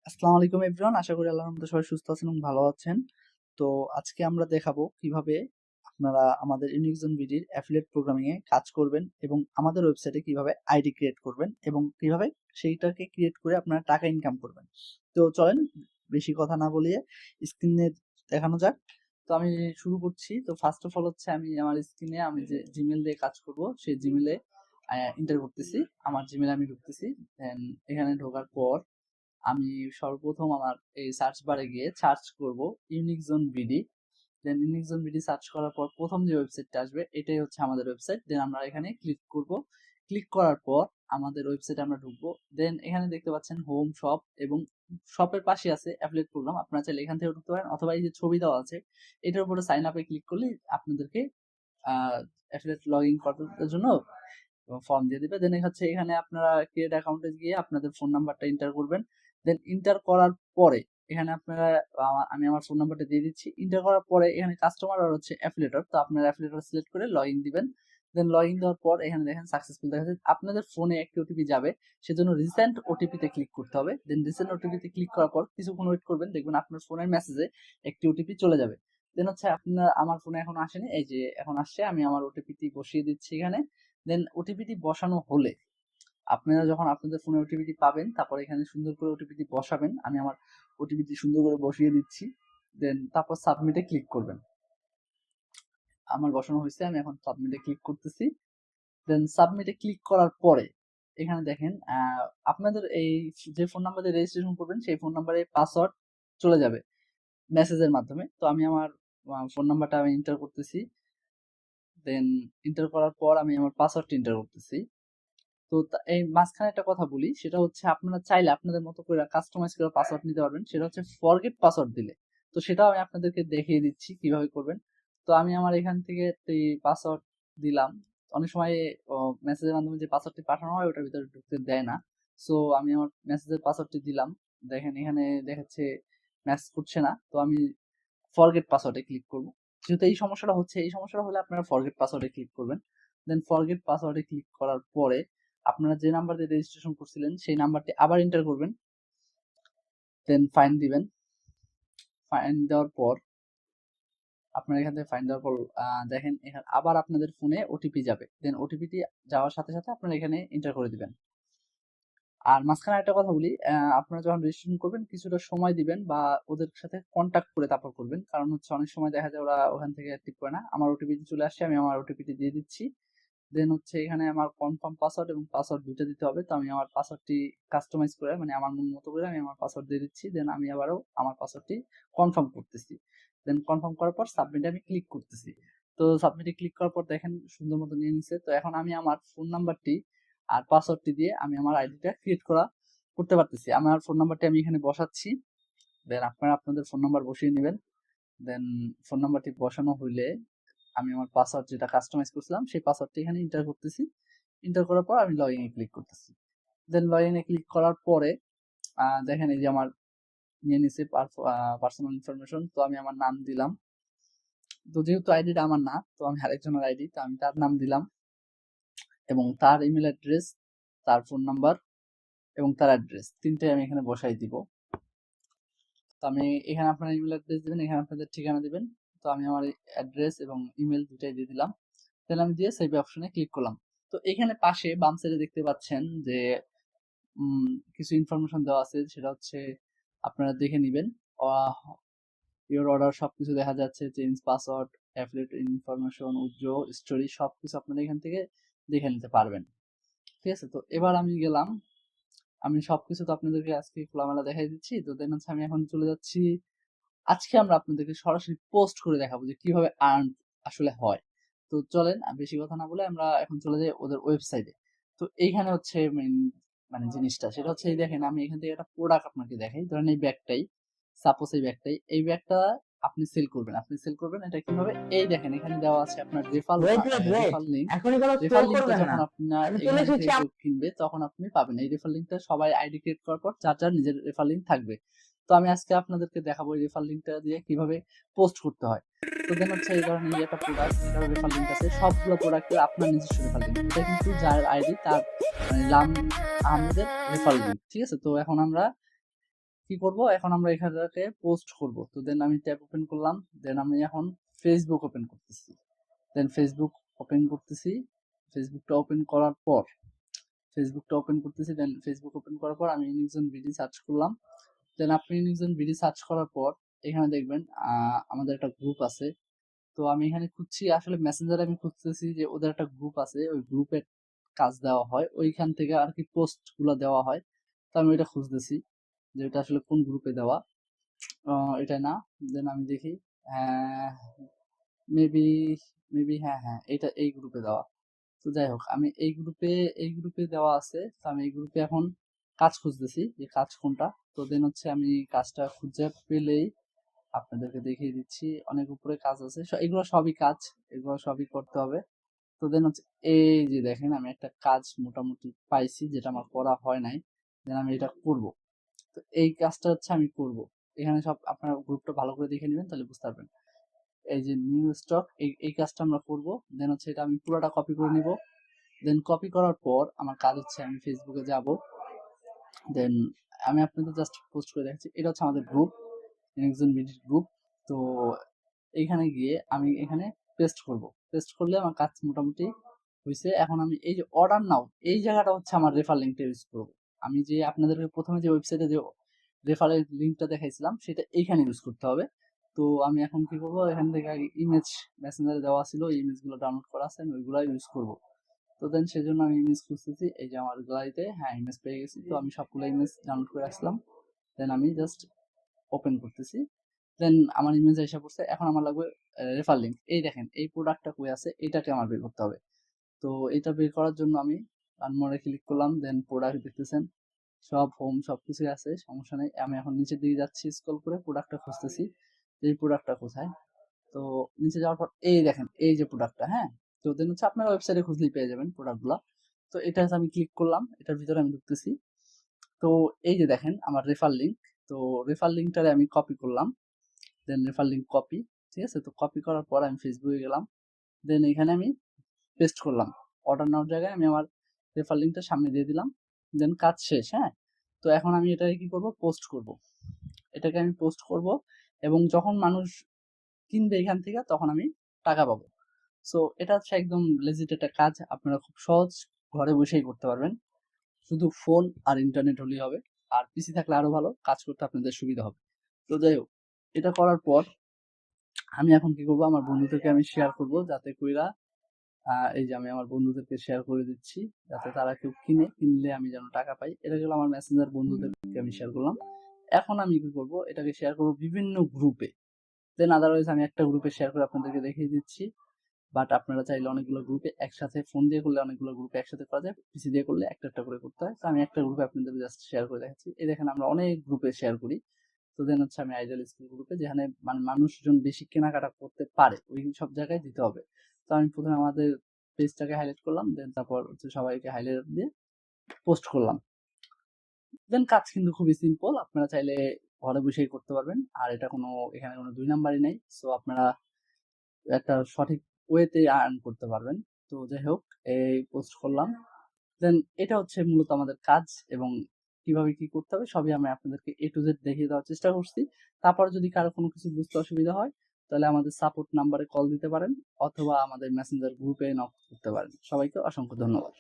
আসসালামু আলাইকুম এভরিওয়ান, আশা করি আল্লাহর রহমতে সবাই সুস্থ আছেন এবং ভালো আছেন। তো আজকে আমরা দেখাবো কিভাবে আপনারা আমাদের ইউনিকজন বিডির অ্যাফিলিয়েট প্রোগ্রামিং এ কাজ করবেন এবং আমাদের ওয়েবসাইটে কিভাবে আইডি ক্রিয়েট করবেন এবং কিভাবে সেইটাকে ক্রিয়েট করে আপনারা টাকা ইনকাম করবেন। তো চলেন বেশি কথা না বলিয়ে স্ক্রিনে দেখানো যাক। তো আমি শুরু করছি। তো ফার্স্ট অফ অল হচ্ছে আমি আমার স্ক্রিনে আমি যে জিমেল দিয়ে কাজ করব সেই জিমেলে এন্টার করতেছি। আমার জিমেলে আমি ঢুকতেছি। দেন এখানে ঢোকার পর আমি সর্বপ্রথম আমার এই সার্চ বারে গিয়ে সার্চ করব ইউনিকজন বিডি। দেন ইউনিকজন বিডি সার্চ করার পর প্রথম যে ওয়েবসাইটটা আসবে এটাই হচ্ছে আমাদের ওয়েবসাইট। দেন আমরা এখানে ক্লিক করব। ক্লিক করার পর আমাদের ওয়েবসাইটে আমরা ঢুকবো। দেন এখানে দেখতে পাচ্ছেন হোম শপ এবং শপের পাশে আছে অ্যাফিলিয়েট প্রোগ্রাম। আপনারা চাইলে এখান থেকে ঢুকতে পারেন অথবা এই যে ছবি দেওয়া আছে এটার উপরে সাইন আপে ক্লিক করলে আপনাদেরকে অ্যাফিলিয়েট লগ ইন করার জন্য ফর্ম দিয়ে দিবে। দেন হচ্ছে এখানে আপনারা ক্রিয়েট অ্যাকাউন্টে গিয়ে আপনাদের ফোন নাম্বারটা এন্টার করবেন। দেন এন্টার করার পরে এখানে আপনারা আমি আমার ফোন নাম্বারটা দিয়ে দিচ্ছি। এন্টার করার পরে এখানে কাস্টমার আর হচ্ছে অ্যাফিলিয়েটর, তো আপনারা অ্যাফিলিয়েটর সিলেক্ট করে লগ ইন দিবেন। দেন লগ ইন দেওয়ার পর এখানে দেখেন সাকসেসফুল দেখা যাচ্ছে। আপনাদের ফোনে একটি ওটিপি যাবে, সেজন্য রিসেন্ট ওটিপিতে ক্লিক করতে হবে। দেন রিসেন্ট ওটিপিতে ক্লিক করার পর কিছুক্ষণ ওয়েট করবেন, দেখবেন আপনার ফোনের মেসেজে একটি ওটিপি চলে যাবে। দেন হচ্ছে আপনার আমার ফোনে এখন আসেনি, এই যে এখন আসছে, আমি আমার ওটিপিটি বসিয়ে দিচ্ছি এখানে। দেন ওটিপিটি বসানো হলে আপনারা যখন আপনাদের ফোনে ওটিপিটি পাবেন তারপর এখানে সুন্দর করে ওটিপিটি বসাবেন। আমি আমার ওটিপিটি সুন্দর করে বসিয়ে দিচ্ছি। দেন তারপর সাবমিটে ক্লিক করবেন। আমার বসানো হয়েছে, আমি এখন সাবমিটে ক্লিক করতেছি। দেন সাবমিটে ক্লিক করার পরে এখানে দেখেন আপনাদের এই যে ফোন নাম্বার দিয়ে রেজিস্ট্রেশন করবেন সেই ফোন নাম্বারে পাসওয়ার্ড চলে যাবে মেসেজের মাধ্যমে। তো আমি আমার ফোন নাম্বারটা আমি এন্টার করতেছি। দেন এন্টার করার পর আমি আমার পাসওয়ার্ডটা এন্টার করতেছি। তো এই মাঝখানে একটা কথা বলি, সেটা হচ্ছে আপনারা চাইলে আপনাদের মতো করে কাস্টমাইজ করে পাসওয়ার্ড নিতে পারবেন। সেটা হচ্ছে ফরগেট পাসওয়ার্ড দিলে। তো সেটাও আমি আপনাদেরকে দেখিয়ে দিচ্ছি কিভাবে করবেন। তো আমি আমার এখান থেকে এই পাসওয়ার্ড দিলাম। অনেক সময় মেসেজের মাধ্যমে যে পাসওয়ার্ডটি পাঠানো হয় ওটার ভিতরে ঢুকতে দেয় না। সো আমি আমার মেসেজের পাসওয়ার্ডটি দিলাম। দেখেন এখানে দেখাচ্ছে ম্যাচ করছে না। তো আমি ফরগেট পাসওয়ার্ডে ক্লিক করব। যেহেতু এই সমস্যাটা হচ্ছে, এই সমস্যাটা হলে আপনারা ফরগেট পাসওয়ার্ডে ক্লিক করবেন। দেন ফরগেট পাসওয়ার্ডে ক্লিক করার পরে আপনারা যে নাম্বার দিয়ে রেজিস্ট্রেশন করছিলেন সেই নাম্বারটি আবার এন্টার করবেন। দেন ফাইন দিবেন। ফাইন দেওয়ার পর আপনারা এখান থেকে ফাইন দেওয়ার পর দেখেন এখানে আবার আপনাদের ফোনে ওটিপি যাবে। দেন ওটিপিটি যাওয়ার সাথে সাথে আপনারা এখানে এন্টার করে দিবেন। আর মাঝখানে একটা কথা বলি, আপনারা যখন রেজিস্ট্রেশন করবেন কিছুটা সময় দিবেন বা ওদের সাথে কন্ট্যাক্ট করে তারপর করবেন। কারণ হচ্ছে অনেক সময় দেখা যায় ওরা ওখান থেকে অ্যাক্টিভ করে না। আমার ওটিপিটি চলে আসছে, আমি আমার ওটিপিটি দিয়ে দিচ্ছি। দেন হচ্ছে এখানে আমার কনফার্ম পাসওয়ার্ড এবং পাসওয়ার্ড দুইটা দিতে হবে। তো আমি আমার পাসওয়ার্ডটি কাস্টমাইজ করে মানে আমার মন মতো করে আমি আমার পাসওয়ার্ড দিয়ে দিচ্ছি। দেন আমি আবারও আমার পাসওয়ার্ডটি কনফার্ম করতেছি। দেন কনফার্ম করার পর সাবমিটে আমি ক্লিক করতেছি। তো সাবমিটে ক্লিক করার পর দেখেন সুন্দর মতো নিয়ে নিছে। তো এখন আমি আমার ফোন নাম্বারটি আর পাসওয়ার্ডটি দিয়ে আমি আমার আইডিটা ক্রিয়েট করতে পারতেছি। আমার ফোন নাম্বারটি আমি এখানে বসাচ্ছি। দেন আপনারা আপনাদের ফোন নাম্বার বসিয়ে নেবেন। দেন ফোন নাম্বারটি বসানো হইলে আমি আমার পাসওয়ার্ড যেটা কাস্টমাইজ করছিলাম সেই পাসওয়ার্ডটি এখানে এন্টার করতেছি। এন্টার করার পর আমি লগইন এ ক্লিক করতেছি। দেন লগইন এ ক্লিক করার পরে দেখেন এই যে আমার নিয়ে নিছে পার্সোনাল ইনফরমেশন। তো আমি আমার নাম দিলাম। তো যেহেতু আইডিটা আমার না, তো আমি আরেকজনের আইডি, তো আমি তার নাম দিলাম এবং তার ইমেল অ্যাড্রেস, তার ফোন নাম্বার এবং তার অ্যাড্রেস তিনটাই আমি এখানে বসাই দিব। তো আমি এখানে আপনার ইমেল অ্যাড্রেস দিবেন, এখানে আপনাদের ঠিকানা দিবেন। তো আমি আমার অ্যাড্রেস এবং ইমেল দুটাই দিয়ে দিলাম। তাহলে আমি দিয়ে সেভ অপশনে ক্লিক করলাম। তো এখানে পাশে বাম সাইডে দেখতে পাচ্ছেন যে কিছু ইনফরমেশন দেওয়া আছে, সেটা হচ্ছে আপনারা দেখে নেবেন। ইওর অর্ডার সবকিছু দেখা যাচ্ছে, change password, affiliate information, withdraw story সবকিছু আপনারা এখান থেকে দেখে নিতে পারবেন। ঠিক আছে, তো এবার আমি গেলাম। আমি সবকিছু তো আপনাদেরকে আজকে খোলামেলা দেখাই দিচ্ছি। তো দেন হচ্ছে আমি এখন চলে যাচ্ছি। আজকে আমরা আপনাদেরকে সরাসরি পোস্ট করে দেখাবো যে কিভাবে আর্ন আসলে হয়। তো চলেন বেশি কথা না বলে আমরা এখন চলে যাই ওদের ওয়েবসাইটে। তো এইখানে হচ্ছে মেইন মানে জিনিসটা, সেটা হচ্ছে এই দেখেন আমি এখান থেকে একটা প্রোডাক্ট আপনাকে দেখাই। ধরেন এই ব্যাগটাই, সাপোজ এই ব্যাগটা আপনি সেল করবেন। এটা কিভাবে? এই দেখেন এখানে দেওয়া আছে আপনার wait wait wait refer link. এখনই কোনো স্ক্রল রেফার লিংকটা করবেন না। যখন আপনার আমি চলে এখান এসেছি থেকে কেউ কিনবে তখন আপনি পাবেন। এই রেফার লিংকটা সবাই আইডি ক্রিয়েট করার পর যার যার নিজের রেফার লিংক থাকবে। তো আমি আজকে আপনাদেরকে দেখাবো এই রেফার লিংকটা দিয়ে কিভাবে পোস্ট করতে হয়। তো দেন হচ্ছে এই ধরনের এই একটা প্রোডাক্ট, এটার রেফার লিংক আছে। সবগুলো প্রোডাক্টের আপনার নিজস্ব রেফার লিংক। এটা কিন্তু যার আইডি তার মানে লাম আহমেদের রেফার লিংক। ঠিক আছে, তো এখন আমরা কি করব, এখন আমরা এখানটাকে পোস্ট করব। তো দেন আমি ট্যাব ওপেন করলাম, দেন আমি এখন ফেসবুক ওপেন করতেছি। দেন ফেসবুক ওপেন করতেছি। ফেসবুকটা ওপেন করার পর দেন ফেসবুক ওপেন করার পর আমি ইউনিকজন ভিডি সার্চ করলাম। দেন আপনি ইউনিকজন ভিডি সার্চ করার পর এখানে দেখবেন আমাদের একটা গ্রুপ আছে। তো আমি এখানে খুঁজছি, আসলে মেসেঞ্জারে আমি খুঁজতেছি যে ওদের একটা গ্রুপ আছে, ওই গ্রুপে কাজ দেওয়া হয়, ওইখান থেকে আর কি পোস্ট গুলো দেওয়া হয়। তো আমি ওইটা খুঁজতেছি যে এটা আসলে কোন গ্রুপে দেওয়া। এটা না। দেন আমি দেখি, মেবি মেবি হ্যাঁ হ্যাঁ, এটা এই গ্রুপে দেওয়া। তো যাই হোক, আমি এই গ্রুপে দেওয়া আছে। তো আমি এই গ্রুপে এখন কাজ খুঁজতেছি যে কাজ কোনটা। তো দেন হচ্ছে আমি কাজটা খুঁজে পেলেই আপনাদেরকে দেখিয়ে দিচ্ছি। অনেক উপরে কাজ আছে, এগুলো সবই কাজ, এগুলো সবই করতে হবে। তো দেন হচ্ছে এই যে দেখেন, আমি একটা কাজ মোটামুটি পাইছি যেটা আমার করা হয় নাই। দেন আমি এটা করব। তো এই কাজটা হচ্ছে আমি করব। এখানে সব আপনারা গ্রুপটা ভালো করে দেখে নেবেন, তাহলে বুঝতে পারবেন। এই যে নিউ স্টক, এই কাজটা আমরা করব। দেন হচ্ছে এটা আমি পুরোটা কপি করে নিব। দেন কপি করার পর আমার কাজ হচ্ছে আমি ফেসবুকে যাব। দেন আমি আপনাদের জাস্ট পোস্ট করে দেখাচ্ছি, এটা হচ্ছে আমাদের গ্রুপ, একজন মিডিল গ্রুপ। তো এইখানে গিয়ে আমি এখানে পেস্ট করব। পেস্ট করলে আমার কাজ মোটামুটি হয়েছে। এখন আমি এই যে অর্ডার নাও, এই জায়গাটা হচ্ছে আমার রেফার লিঙ্কটা ইউজ করব। আমি যে আপনাদেরকে প্রথমে যে ওয়েবসাইটে যে রেফারের লিঙ্কটা দেখাইছিলাম সেটা এইখানে ইউজ করতে হবে। তো আমি এখন কি করব, এখান থেকে আগে ইমেজ মেসেঞ্জারে দেওয়া ছিল, এই ইমেজগুলো ডাউনলোড করা আছে, আমি ওইগুলো ইউজ করব। তো দেন সেজন্য আমি ইমেজ খুঁজতেছি, এই যে আমার গ্যালারিতে হ্যাঁ ইমেজ পেয়ে গেছি। তো আমি সবগুলো ইমেজ ডাউনলোড করে রাখলাম। দেন আমি জাস্ট ওপেন করতেছি। দেন আমার ইমেজ এসে পড়ছে। এখন আমার লাগবে রেফার লিঙ্ক। এই দেখেন এই প্রোডাক্টটা কই আছে, এটাকে আমার বের করতে হবে। তো এটা বের করার জন্য আমি আনমোরে ক্লিক করলাম। দেন প্রোডাক্ট দেখতেছেন সব হোম সবকিছুই আছে, সমস্যা নেই। আমি এখন নিচের দিকে যাচ্ছি, স্ক্রল করে প্রোডাক্টটা খুঁজতেছি যে এই প্রোডাক্টটা কোথায়। তো নিচে যাওয়ার পর এই দেখেন এই যে প্রোডাক্টটা, হ্যাঁ। তো দেন হচ্ছে আপনার ওয়েবসাইটে খুঁজলেই পেয়ে যাবেন প্রোডাক্টগুলো। তো এটা হচ্ছে আমি ক্লিক করলাম, এটার ভিতরে আমি ঢুকতেছি। তো এই যে দেখেন আমার রেফার লিঙ্ক। তো রেফার লিঙ্কটারে আমি কপি করলাম। দেন রেফার লিঙ্ক কপি, ঠিক আছে। তো কপি করার পর আমি ফেসবুকে গেলাম। দেন এখানে আমি পেস্ট করলাম। অর্ডার নেওয়ার জায়গায় আমি আমার রেফার লিঙ্কটা সামনে দিয়ে দিলাম। দেন কাজ শেষ, হ্যাঁ। তো এখন আমি এটাকে কি করব, পোস্ট করব। এটাকে আমি পোস্ট করব এবং যখন মানুষ কিনবে এখান থেকে তখন আমি টাকা পাবো। সো এটা হচ্ছে একদম লেজিট একটা কাজ, আপনারা খুব সহজ ঘরে বসেই করতে পারবেন। শুধু ফোন আর ইন্টারনেট হলেই হবে। আর পিসি থাকলে আরো ভালো, কাজ করতে আপনাদের সুবিধা হবে। তো যাই হোক, এটা করার পর আমি এখন কি করব, আমার বন্ধুদেরকে আমি শেয়ার করব, যাতে কইরা এই যে আমি আমার বন্ধুদেরকে শেয়ার করে দিচ্ছি, যাতে তারা কেউ কিনলে আমি যেন টাকা পাই। এটা গেল আমার মেসেঞ্জার বন্ধুদেরকে আমি শেয়ার করলাম। এখন আমি কি করব, এটাকে শেয়ার করব বিভিন্ন গ্রুপে। দেন আদারওয়াইজ আমি একটা গ্রুপে শেয়ার করে আপনাদেরকে দেখিয়ে দিচ্ছি। বাট আপনারা চাইলে অনেকগুলো গ্রুপে একসাথে, ফোন দিয়ে করলে অনেকগুলো গ্রুপে একসাথে করা যায়, পিসি দিয়ে করলে একটা একটা করে করতে হয়। তো আমি একটা গ্রুপে আপনাদের জাস্ট শেয়ার করে দেখাচ্ছি। এই দেখেন আমরা অনেক গ্রুপে শেয়ার করি। তো দেন হচ্ছে আমি আইডিয়াল স্কুল গ্রুপে, যেখানে মানে মানুষজন বেশি কেনাকাটা করতে পারে, ওই সব জায়গায় দিতে হবে। তো আমি প্রথমে আমাদের পেজটাকে হাইলাইট করলাম, দেন তারপর হচ্ছে সবাইকে হাইলাইট দিয়ে পোস্ট করলাম। দেন কাজ কিন্তু খুবই সিম্পল, আপনারা চাইলে ঘরে বসেই করতে পারবেন। আর এটা কোনো, এখানে কোনো দুই নাম্বারই নেই। সো আপনারা একটা সঠিক ওয়েতে আর্ন করতে পারবেন। তো যাই হোক, এই পোস্ট করলাম। দেন এটা হচ্ছে মূলত আমাদের কাজ, এবং কিভাবে কি করতে হবে সবই আমি আপনাদেরকে এ টু জেড দেখিয়ে দেওয়ার চেষ্টা করছি। তারপরে যদি কারো কোনো কিছু বুঝতে অসুবিধা হয়, তাহলে আমাদের সাপোর্ট নাম্বারে কল দিতে পারেন, অথবা আমাদের মেসেঞ্জার গ্রুপে নক করতে পারেন। সবাইকে অসংখ্য ধন্যবাদ।